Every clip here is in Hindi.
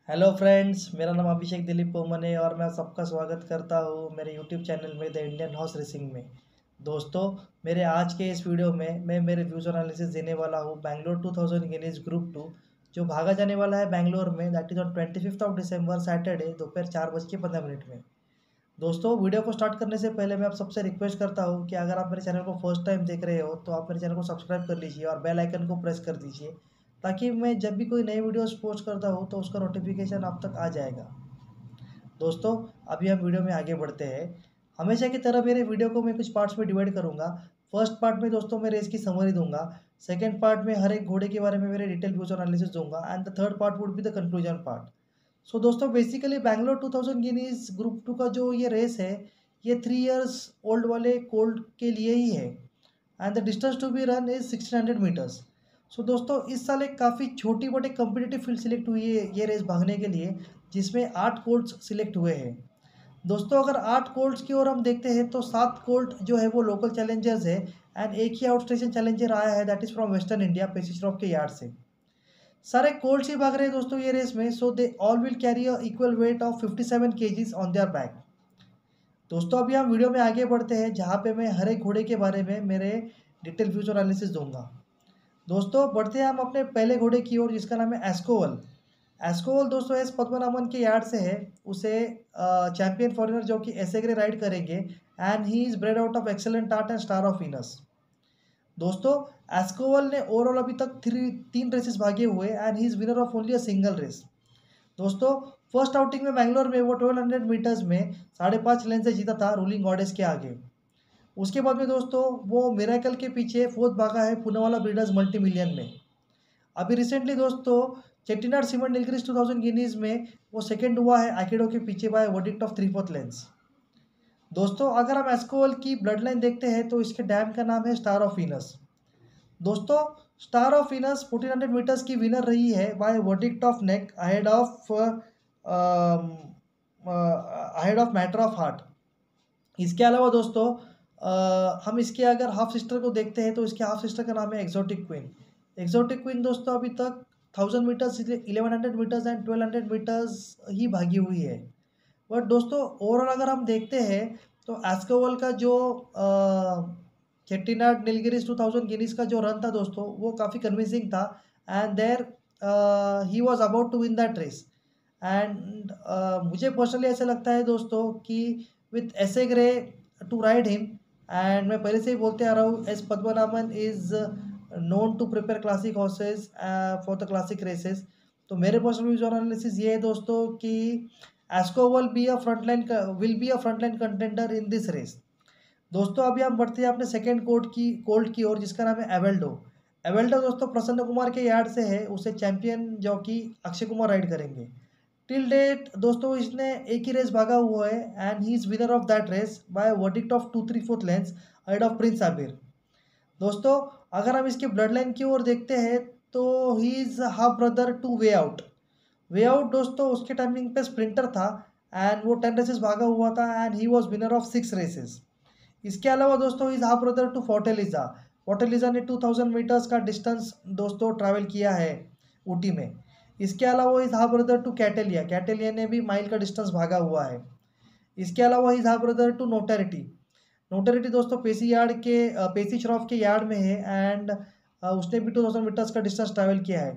हेलो फ्रेंड्स, मेरा नाम अभिषेक दिलीप पोमन है और मैं सबका स्वागत करता हूँ मेरे यूट्यूब चैनल में द इंडियन हॉर्स रेसिंग में। दोस्तों, मेरे आज के इस वीडियो में मैं मेरे व्यूज़ एनालिसिस देने वाला हूँ बैंगलोर 2000 गिनीज ग्रुप 2 जो भागा जाने वाला है बैंगलोर में, that is on 25 of December Saturday दोपहर 4:15 में। दोस्तों, वीडियो को स्टार्ट करने से पहले मैं आप सबसे रिक्वेस्ट करता हूँ कि अगर आप मेरे चैनल को फर्स्ट टाइम देख रहे हो तो आप मेरे चैनल को सब्सक्राइब कर लीजिए और बेल आइकन को प्रेस कर दीजिए, ताकि मैं जब भी कोई नई वीडियोस पोस्ट करता हूँ तो उसका नोटिफिकेशन आप तक आ जाएगा। दोस्तों, अभी हम वीडियो में आगे बढ़ते हैं। हमेशा की तरह मेरे वीडियो को मैं कुछ पार्ट्स में डिवाइड करूँगा। फर्स्ट पार्ट में दोस्तों मैं रेस की समरी दूंगा। सेकंड पार्ट में हर एक घोड़े के बारे में मेरे डिटेल व्यूज और एनालिसिस दूंगा and the third part would be the conclusion part. So दोस्तों, बेसिकली बैंगलोर 2000 गिनीज ग्रुप 2 का जो ये रेस है, ये 3 इयर्स ओल्ड वाले कोल्ड के लिए ही है and the distance to be run is 1600 metres. So दोस्तों, इस साल एक काफ़ी छोटी बट एक कम्पिटिटिव फील्ड सिलेक्ट हुई है ये रेस भागने के लिए, जिसमें 8 कोल्ट्स सिलेक्ट हुए हैं। दोस्तों, अगर 8 कोल्ट्स की ओर हम देखते हैं तो 7 कोल्ट जो है वो लोकल चैलेंजर्स है एंड एक ही आउट स्टेशन चैलेंजर आया है, that is from western India, Pesi Shroff के यार्ड से। सारे कोल्ट्स ही भाग रहे हैं दोस्तों ये रेस में, so they all will carry a equal weight of 57 kgs on their back. दोस्तों, अभी हम वीडियो में आगे बढ़ते हैं जहाँ पे मैं हर एक घोड़े के बारे में मेरे डिटेल व्यूज और एनालिसिस दूंगा। दोस्तों, बढ़ते हैं हम अपने पहले घोड़े की ओर, जिसका नाम है एस्कोवल। एस्कोवल दोस्तों एस पद्मनाभन के यार्ड से है। उसे चैंपियन फॉरेनर जो कि एसेग्रे राइड करेंगे and he is bred out of excellent art and star of Venus. दोस्तों, एस्कोवल ने ओवरऑल अभी तक तीन रेसेस भागे हुए and he is winner of only a single race. दोस्तों, फर्स्ट आउटिंग में बैंगलोर में वो 1200 मीटर्स में 5.5 लेन से जीता था रूलिंग गॉडेस के आगे। उसके बाद में दोस्तों वो मिरेकल के पीछे फोर्थ भागा है पूनावाला ब्रीडर्स मल्टी मिलियन में। अभी रिसेंटली दोस्तों चेट्टीनाड सीमेंट नीलगिरीज 2000 गिनीज में वो सेकंड हुआ है आइकेडो के पीछे बाय वर्डिक्ट ऑफ 3/4 लेंस। दोस्तों, अगर हम एस्कोवल की ब्लड लाइन देखते हैं तो इसके डैम का नाम है स्टार ऑफ वीनस। दोस्तों, स्टार ऑफ वीनस 1400 मीटर्स की विनर रही है by verdict of neck ahead of Matter of Heart. इसके अलावा दोस्तों हम इसके अगर हाफ सिस्टर को देखते हैं तो इसके हाफ सिस्टर का नाम है एक्सोटिक क्वीन। एक्सोटिक क्वीन दोस्तों अभी तक 1000 मीटर्स, 1100 मीटर्स एंड 1200 मीटर्स ही भागी हुई है। बट दोस्तों, ओवरऑल अगर हम देखते हैं तो एस्कोवल का जो चेट्टीनाड नीलगिरीज 2000 गिनीज का जो रन था दोस्तों, वो काफ़ी कन्विंसिंग था and there he was about to win that race. And मुझे पर्सनली ऐसा लगता है दोस्तों कि विथ एसेग्रे टू राइड हिम, एंड मैं पहले से ही बोलते आ रहा हूँ S Padmanabhan is known to prepare classic horses for the classic races. तो मेरे पर्सनल व्यूज और एनालिसिस ये है दोस्तों कि Esco will be a frontline contender in this race. दोस्तों, अभी हम बढ़ते हैं अपने सेकेंड कोल्ट की ओर, जिसका नाम है एवेल्डो। एवेल्डो दोस्तों प्रसन्न कुमार के यार्ड से है। उसे champion jockey Akshay Kumar ride करेंगे। टिल डेट दोस्तों इसने एक ही रेस भागा हुआ है and he is winner of that race by verdict of 2/3/4 lengths ahead of prince Abir. दोस्तों, अगर हम इसके ब्लड लाइन की ओर देखते हैं तो he is half brother two way out दोस्तों उसके टाइमिंग पे स्प्रिंटर था एंड वो 10 रेसेस भागा हुआ था and he was winner of 6 races. इसके अलावा दोस्तों is half brother to Fortaleza. Fortaleza ने 2000 मीटर्स का डिस्टेंस दोस्तों ट्रैवल किया है ऊटी में। इसके अलावा इज हाफ ब्रदर टू कैटेलिया। कैटेलिया ने भी माइल का डिस्टेंस भागा हुआ है। इसके अलावा इज हाफ ब्रदर टू नोटेरिटी। नोटेरिटी दोस्तों पेसी श्रॉफ के यार्ड में है एंड उसने भी 2000 मीटर्स का डिस्टेंस ट्रैवल किया है।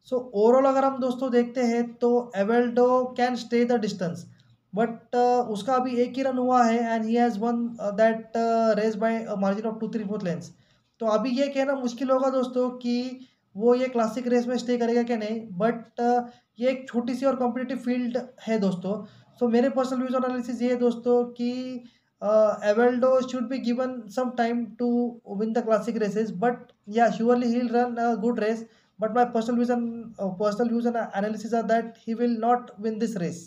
सो ओवरऑल अगर हम दोस्तों देखते हैं तो एवेल्डो can stay the distance, but उसका अभी एक ही रन हुआ है and he has won that race by margin of 2/3/4 lengths. तो अभी ये कहना मुश्किल होगा दोस्तों कि वो ये क्लासिक रेस में स्टे करेगा क्या नहीं, बट ये एक छोटी सी और कॉम्पिटिटिव फील्ड है दोस्तों। सो मेरे पर्सनल व्यूज और एनालिसिस ये है दोस्तों कि एवेल्डो should be given some time to win the classic races, but yeah surely he will run a good race, but my personal views and analysis are that he will not win this race।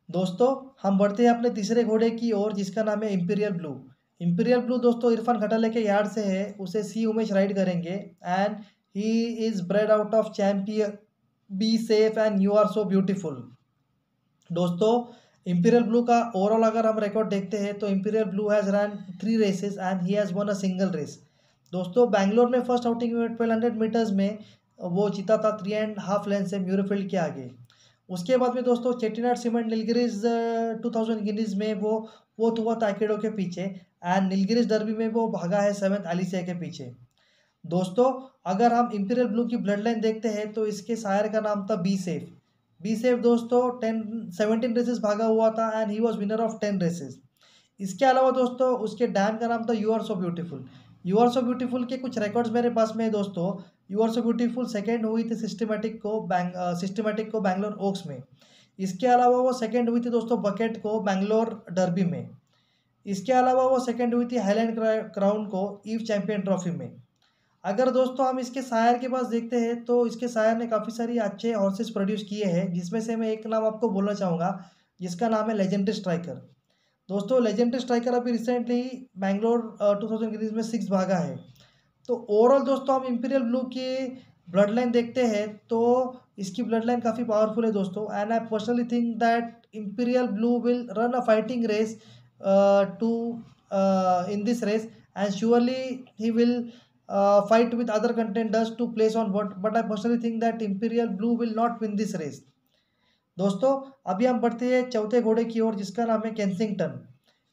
दोस्तों, हम बढ़ते हैं अपने तीसरे घोड़े की ओर, जिसका नाम है इंपीरियल ब्लू। इंपीरियल ब्लू दोस्तों इरफान खटाले के यार्ड से है। उसे सी उमेश राइड करेंगे and he is bred out of Champion Be Safe and You Are So Beautiful. दोस्तों, इंपीरियल ब्लू का ओवरऑल अगर हम रिकॉर्ड देखते हैं तो Imperial Blue has run 3 races and he has won a single race. दोस्तों, बैंगलोर में फर्स्ट आउटिंग में 1200 मीटर्स में वो जीता था 3.5 लेन से म्यूरफील्ड के आगे। उसके बाद में दोस्तों चेट्टीनाड सीमेंट नीलगिरीज 2000 गिनीज में वो फोर्थ हुआ था आइकिडो के पीछे, एंड नीलगिरीज डर्बी में वो भागा है 7th एलिसिया के पीछे। दोस्तों अगर हम इंपीरियल ब्लू की ब्लड लाइन देखते हैं तो इसके शायर का नाम था बी सेफ। बी सेफ दोस्तों 17 रेसेस भागा हुआ था and he was winner of 10 races. इसके अलावा दोस्तों उसके डैम का नाम था You Are So Beautiful. You Are So Beautiful के कुछ रिकॉर्ड्स मेरे पास में है दोस्तों। You Are So Beautiful second हुई थी सिस्टमेटिक को बैंगलोर ओक्स में। इसके अलावा वो सेकेंड हुई थी दोस्तों बकेट को बैंगलोर डर्बी में। इसके अलावा वो सेकेंड हुई थी हाईलैंड क्राउन को ईव चैंपियन ट्रॉफी में। अगर दोस्तों हम इसके शायर के पास देखते हैं तो इसके शायर ने काफ़ी सारी अच्छे हॉर्सेस प्रोड्यूस किए हैं, जिसमें से मैं एक नाम आपको बोलना चाहूँगा जिसका नाम है लेजेंडरी स्ट्राइकर। दोस्तों लेजेंडरी स्ट्राइकर अभी रिसेंटली बैंगलोर 2000 सीरीज में 6 भागा है। तो ओवरऑल दोस्तों हम इंपीरियल ब्लू की ब्लड लाइन देखते हैं तो इसकी ब्लड लाइन काफ़ी पावरफुल है दोस्तों, and I personally think that Imperial Blue will run a fighting race too in this race, and surely he will fight with other contenders to place on but I personally think that Imperial Blue will not win this race। दोस्तों अभी हम बढ़ते हैं चौथे घोड़े की ओर जिसका नाम है केंसिंगटन।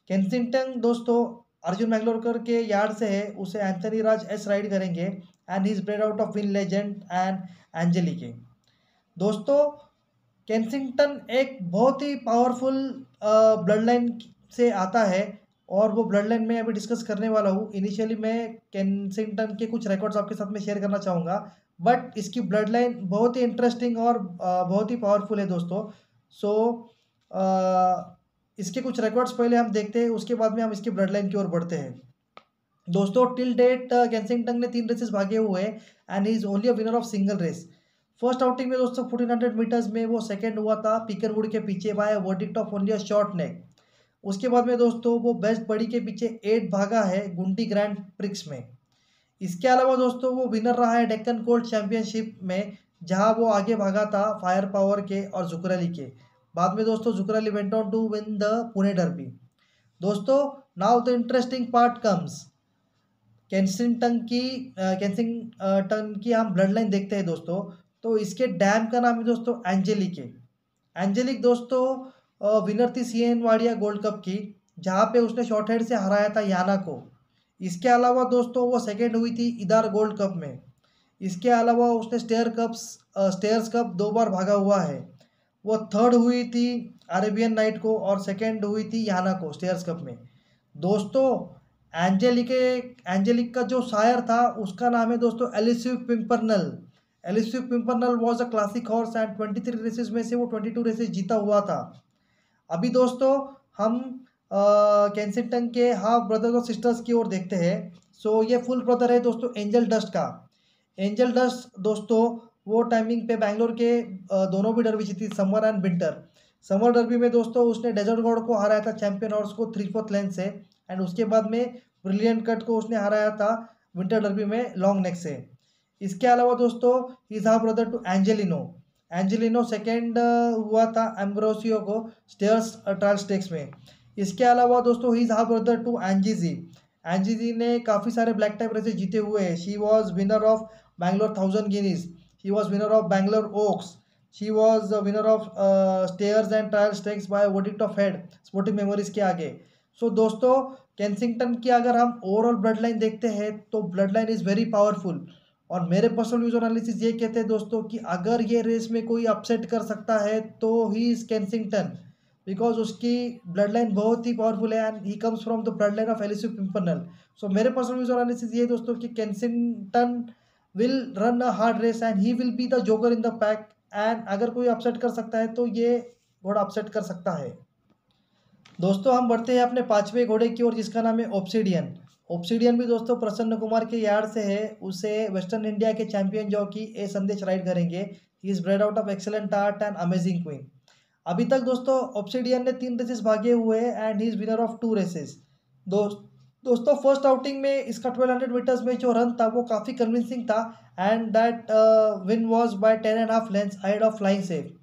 केंसिंगटन दोस्तों अर्जुन मैंगलोरकर के यार्ड से है, उसे एंथनी राज एस राइड करेंगे and he is bred out of win legend and एंजेलिके। दोस्तों केंसिंगटन एक बहुत ही पावरफुल ब्लड लाइन से आता है और वो ब्लड लाइन में अभी डिस्कस करने वाला हूँ। इनिशियली मैं केंसिंगटन के कुछ रिकॉर्ड्स आपके साथ में शेयर करना चाहूँगा, बट इसकी ब्लड लाइन बहुत ही इंटरेस्टिंग और बहुत ही पावरफुल है दोस्तों। सो इसके कुछ रिकॉर्ड्स पहले हम देखते हैं, उसके बाद में हम इसकी ब्लड लाइन की ओर बढ़ते हैं। दोस्तों टिल डेट केंसिंगटन ने 3 रेसेस भागे हुए हैं and he is only a winner of single race. First outing में दोस्तों 1400 मीटर्स में वो सेकंड हुआ था पिकरवुड के पीछे by verdict of only a short neck. उसके बाद में दोस्तों वो बेस्ट बड़ी के पीछे 8 भागा है गुंडी ग्रैंड प्रिक्स में। इसके अलावा दोस्तों वो विनर रहा है डेक्कन कोल्ड चैंपियनशिप में, जहां वो आगे भागा था फायर पावर के और जुकरली के। बाद में दोस्तों जुकरली went on to win the Pune derby. दोस्तों now the interesting part comes. Kensington की हम ब्लड लाइन देखते हैं दोस्तों, तो इसके डैम का नाम है दोस्तों एंजेलिक। एंजेलिक दोस्तों विनर थी CN वाडिया गोल्ड कप की, जहाँ पे उसने शॉर्ट हेड से हराया था याना को। इसके अलावा दोस्तों वो सेकेंड हुई थी इदार गोल्ड कप में। इसके अलावा उसने स्टेयर्स कप 2 बार भागा हुआ है। वो थर्ड हुई थी अरेबियन नाइट को और सेकेंड हुई थी याना को स्टेयर्स कप में। दोस्तों एंजेलिक का जो शायर था उसका नाम है दोस्तों Elusive Pimpernel. Elusive Pimpernel was a classic horse and 23 races में से वो 22 रेसेस जीता हुआ था। अभी दोस्तों हम केंसिंगटन के हाफ ब्रदर्स और सिस्टर्स की ओर देखते हैं। सो ये फुल ब्रदर है दोस्तों एंजल डस्ट का। एंजल डस्ट दोस्तों वो टाइमिंग पे बैंगलोर के दोनों भी डर्बी जीती, summer and winter. Summer derby में दोस्तों उसने डेजर्ट गॉड को हराया था चैंपियन हॉर्स को 3/4 लेंथ से, एंड उसके बाद में ब्रिलियंट कट को उसने हराया था विंटर डर्बी में लॉन्ग नेक से। इसके अलावा दोस्तों is half brother to Angelino second हुआ था एम्ब्रोसियो को स्टेयर्स ट्रायल स्टेक्स में। इसके अलावा दोस्तों he is half brother to एंजीजी ने काफ़ी सारे ब्लैक टाइप रेसेस जीते हुए हैं। She was winner of Bangalore 1000 guineas, she was winner of Bangalore oaks, she was winner of stayers and trial stakes by verdict of head sporting memories के आगे। सो दोस्तों केंसिंगटन की अगर हम ओवरऑल ब्लड लाइन देखते हैं तो blood line is very powerful, और मेरे पर्सनल व्यूज एनालिसिस ये कहते हैं दोस्तों कि अगर ये रेस में कोई अपसेट कर सकता है तो ही इज केंसिंगटन, बिकॉज उसकी ब्लड लाइन बहुत ही पावरफुल है and he comes from the blood line of Elusive Pimpernel. So मेरे पर्सनल व्यूज एनालिसिस ये दोस्तों कि Kensington will run a hard race and he will be the joker in the pack, and अगर कोई अपसेट कर सकता है तो ये घोड़ा अपसेट कर सकता है। दोस्तों हम बढ़ते हैं अपने 5वें घोड़े की ओर जिसका नाम है ऑब्सिडियन भी दोस्तों प्रसन्न कुमार के यार्ड से है। उसे वेस्टर्न इंडिया के चैंपियन जॉकी ए संदेश राइड करेंगे। ही is bred out of excellent art and amazing queen. अभी तक दोस्तों ऑब्सिडियन ने 3 रेसेस भागे हुए हैं and he is winner of 2 races. दोस्तों फर्स्ट आउटिंग में इसका 1200 मीटर्स में जो रन था वो काफ़ी कन्विंसिंग था, and that win was by 10.5 lengths ahead of flying safe.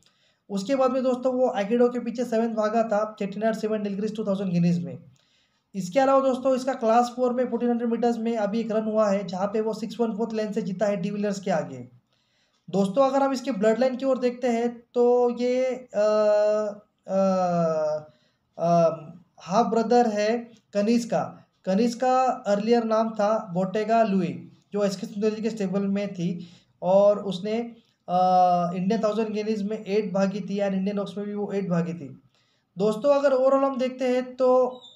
उसके बाद में दोस्तों वो आइकिडो के पीछे 7th भागा था चेट्टीनाड सीमेंट नीलगिरीज 2000 गिनीज में। इसके अलावा दोस्तों इसका क्लास 4 में 1400 मीटर्स में अभी एक रन हुआ है जहाँ पे वो 614 लेंथ से जीता है डिविलियर्स के आगे। दोस्तों अगर हम इसके ब्लड लाइन की ओर देखते हैं तो ये हाफ ब्रदर है कनिष्क का। कनिष्क का अर्लियर नाम था बोटेगा लुई, जो एस के सुंदर जी के स्टेबल में थी, और उसने इंडियन 1000 गेनीज में 8 भागी थी एंड इंडियन ऑक्स में भी वो 8 भागी थी। दोस्तों अगर ओवरऑल हम देखते हैं तो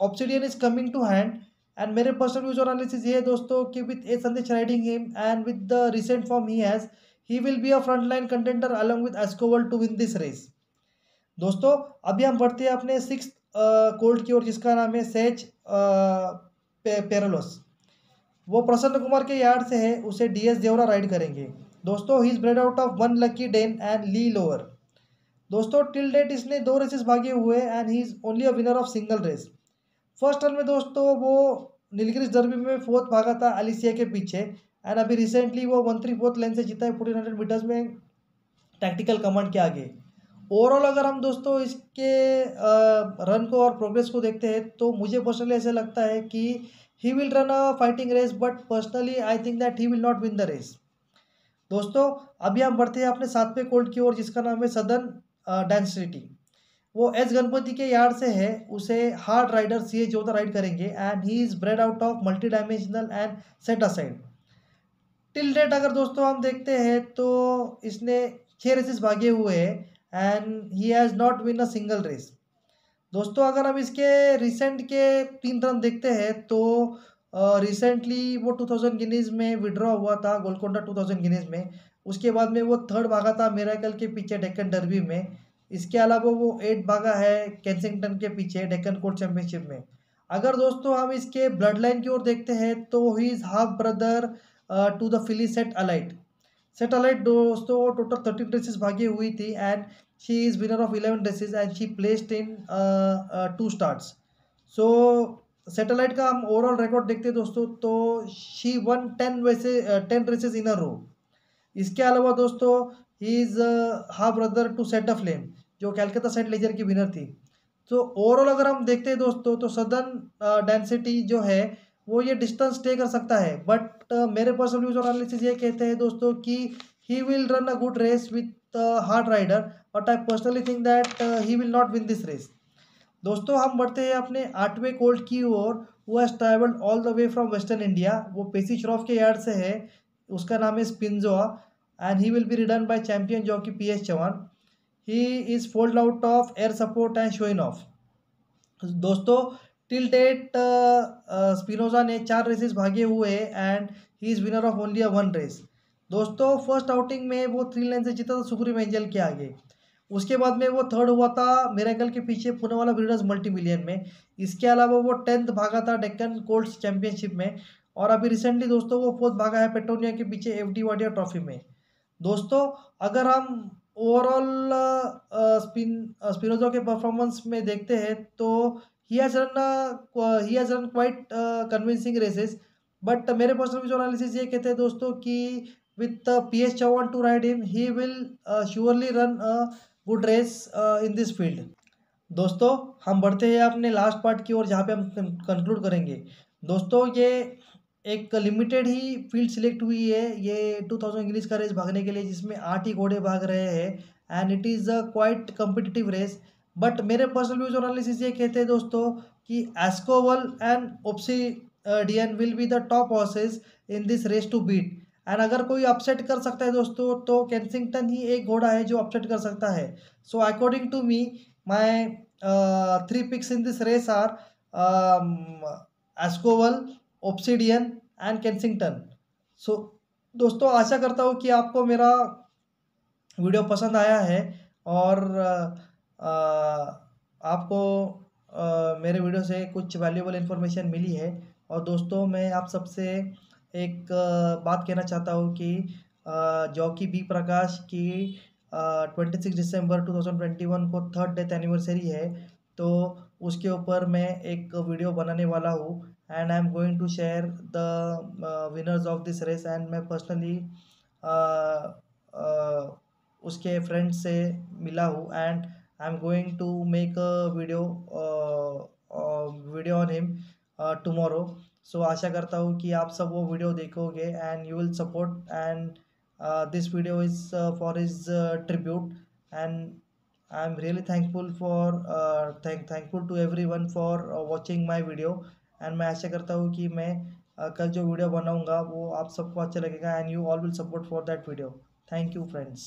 Obsidian is coming to hand, and मेरे पर्सनल व्यूज और एनालिसिस ये है दोस्तों कि with A Sandesh riding him and with the recent form he has, he will be a front line contender along with Escoval to win this race. दोस्तों अभी हम बढ़ते हैं अपने सिक्स कोल्ड की ओर, जिसका नाम है सेज पेरोलोस। वो प्रसन्न कुमार के यार्ड से है, उसे डीएस देवरा राइड करेंगे। दोस्तों he is bred out of One Lucky Den and Lee Lower. दोस्तों टिल डेट इसने 2 रेसेस भागे हुए and he is only a winner of single race. First run में दोस्तों वो नीलगिरीज डर्बी में फोर्थ भागा था अलिसिया के पीछे, एंड अभी रिसेंटली वो 134 लेन से जीता है 1400 मीटर्स में टैक्टिकल कमांड के आगे। ओवरऑल अगर हम दोस्तों इसके रन को और प्रोग्रेस को देखते हैं तो मुझे पर्सनली ऐसा लगता है कि he will run a fighting race, but personally I think that he will not win the race. दोस्तों अभी हम बढ़ते हैं अपने सातवें कोल्ड की ओर, जिसका नाम है सदर्न डेंसिटी। वो एस गणपति के यार्ड से है, उसे hard rider C H Jodha ride करेंगे and he is bred out of multi dimensional and set aside. Till date अगर दोस्तों हम देखते हैं तो इसने 6 रेसेस भागे हुए हैं and he has not win a single race. दोस्तों अगर हम इसके रिसेंट के 3 रन देखते हैं तो रिसेंटली वो 2000 गिनीज में विड्रॉ हुआ था गोलकोंडा 2000 गिनीज में। उसके बाद में वो थर्ड भागा था मिराकल के पीछे डेक्कन डर्बी में। इसके अलावा वो 8 भागा है केंसिंगटन के पीछे डेक्कन कोर्ट चैंपियनशिप में। अगर दोस्तों हम इसके ब्लड लाइन की ओर देखते हैं तो he is half brother to the filly set alight. दोस्तों टोटल 13 रेसेस भागी हुई थी and she is winner of 11 races and she placed in 2 starts. So satellite का हम ओवरऑल रिकॉर्ड देखते हैं दोस्तों तो she won 10 races in a row. इसके अलावा दोस्तों he is half brother to set a flame, जो कैलकाता सेंट लेजर की विनर थी। तो ओवरऑल अगर हम देखते हैं दोस्तों तो सदर्न डेंसिटी जो है वो ये डिस्टेंस तय कर सकता है, बट मेरे पर्सनल व्यूज और एनालिसिस ये कहते हैं दोस्तों कि he will run a good race with hard rider, but I personally think that he will not win this race. दोस्तों हम बढ़ते हैं अपने 8वें कोल्ड की ओर। वो has travelled all the way from western India, वो पेसी श्रॉफ के यार्ड से है, उसका नाम है Spinoza and he will be ridden by champion jockey PS Chauhan. He is foaled out of air support and शोइन ऑफ। दोस्तों टिल डेट स्पिनोजा ने 4 रेसेस भागे हुए and he is winner of only one race. दोस्तों फर्स्ट आउटिंग में वो 3 लाइन से जीता था सुप्रीम एंजल के आगे। उसके बाद में वो थर्ड हुआ था मिरेकल के पीछे पुनेवाला ब्रीडर्स मल्टी मिलियन में। इसके अलावा वो 10th भागा था डेक्कन कोल्ट्स चैंपियनशिप में, और अभी रिसेंटली दोस्तों वो 4th भागा है पेट्रोनिया के पीछे एफडी वाडिया ट्रॉफी में। दोस्तों अगर हम ओवरऑल स्पिनोजा के परफॉर्मेंस में देखते हैं तो he has run quite convincing races, but मेरे पर्सनल व्यूज एनालिसिस ये कहते हैं दोस्तों कि with P S Chauhan to ride him he will surely run a good race in this field. दोस्तों हम बढ़ते हैं अपने लास्ट पार्ट की ओर, जहाँ पे हम कंक्लूड करेंगे। दोस्तों ये एक लिमिटेड ही फील्ड सिलेक्ट हुई है ये 2000 इंग्लिश का रेस भागने के लिए, जिसमें 8 ही घोड़े भाग रहे हैं and it is a quite competitive race. But मेरे पर्सनल व्यूज और एनालिसिस ये कहते हैं दोस्तों कि Escoval and Obsidian will be the top horses in this race to beat. And अगर कोई अपसेट कर सकता है दोस्तों तो केंसिंगटन ही एक घोड़ा है जो अपसेट कर सकता है। So according to me my 3 picks in this race are Escoval, Obsidian and Kensington. So दोस्तों आशा करता हूँ कि आपको मेरा वीडियो पसंद आया है और आपको मेरे वीडियो से कुछ वैल्यूएबल इन्फॉर्मेशन मिली है। और दोस्तों मैं आप सबसे एक बात कहना चाहता हूँ कि जॉकी बी प्रकाश की 26 दिसंबर 2021 को 3rd डेथ एनिवर्सरी है, तो उसके ऊपर मैं एक वीडियो बनाने वाला हूँ and I am going to share the winners of this race. And मैं पर्सनली उसके फ्रेंड से मिला हूँ and I am going to make a video on him tomorrow. So आशा करता हूँ कि आप सब वो वीडियो देखोगे and you will support and this video is for his tribute, and I'm really thankful for thankful to everyone for watching my video. And मैं आशा करता हूँ कि मैं कल जो वीडियो बनाऊंगा वो आप सबको अच्छा लगेगा, and you all will support for that video. Thank you friends.